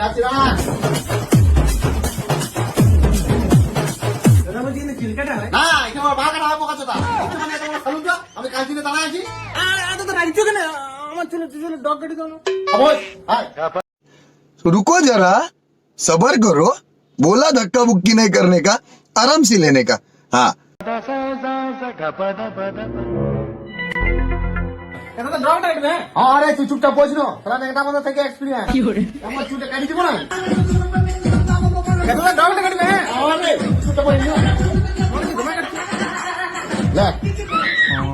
যাচ্ছি না। না, এখানে আমার বাঘ কাটা হবে কাছে আমি কাজ দিনে দাঁড়ায় আছি। খামোশ, আয়। रुको जरा सबर करो बोला धक्का बुक्की नहीं करने का आराम से लेने का हाँ আরে তুই চুপচাপ বস না, তাহলে এটা আমাদের থেকে এক্সপিরিয়েন্স। আমার চুলটা কাটি দিব না। আরে চুপচাপ বস না। লে,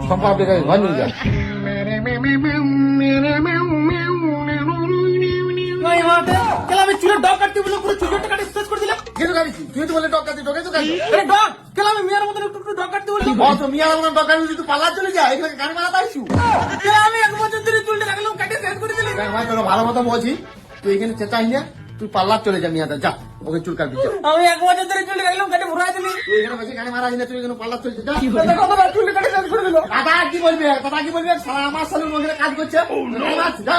সম্পর্ক দেখে ঘর নিয়ে যা। আমি চুলের ডগ কাটতে বলে পুরো চুলটা কাটে শেষ করে দিলাম। কেন কাটিছি? তুই তো বলে ডগ কাটি, ডগে তো কাটি। আরে ডগ কেন আমি মেয়ের মতন একটু একটু ডগ কাটতে বললাম। তো মিয়ার মতন ডগ কাটি তুই পাল্লা চলে যা, এখানে গান মারাতে আইছু। কেন আমি এক বছর ধরে চুলটা রাখলাম কাটে শেষ করে দিলি। দেখ ভাই, তোকে ভালো মতো বলছি, তুই এখানে চেঁচাই না, তুই পাল্লা চলে যা মিয়াতে, যা ওকে চুল কাটবি যা। আমি এক বছর ধরে চুলটা রাখলাম কাটে ভরাই দিলি। তুই এখানে বসে গান মারাই না, তুই এখানে পাল্লা চলে যা। কতবার চুলটা কাটে শেষ করে দিল। দাদা কি বলবি, দাদা কি বলবি, সারা আমার সালুন ওখানে কাজ করছে। যা।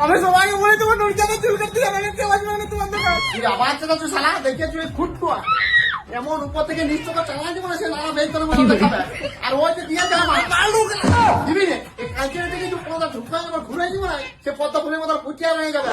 আমি সবাইকে বলে তোমার নুন চাপা চুল কাটতে যাবে না, কেউ আসবে না তোমার দোকান। তুই আবার চেঁচা, তুই শালা দেখে তুই খুঁটটুয়া এমন উপর থেকে নিচ চোখে চালা দিব না, সে লালা বের করে মতো দেখাবে। আর ওই যে দিয়ে যা আমার দিবি রে, এই কালকে থেকে তুই কোনো ঢুকা ঘুরে দিব না, সে পদ্ম ফুলের মতো পুচিয়া হয়ে যাবে।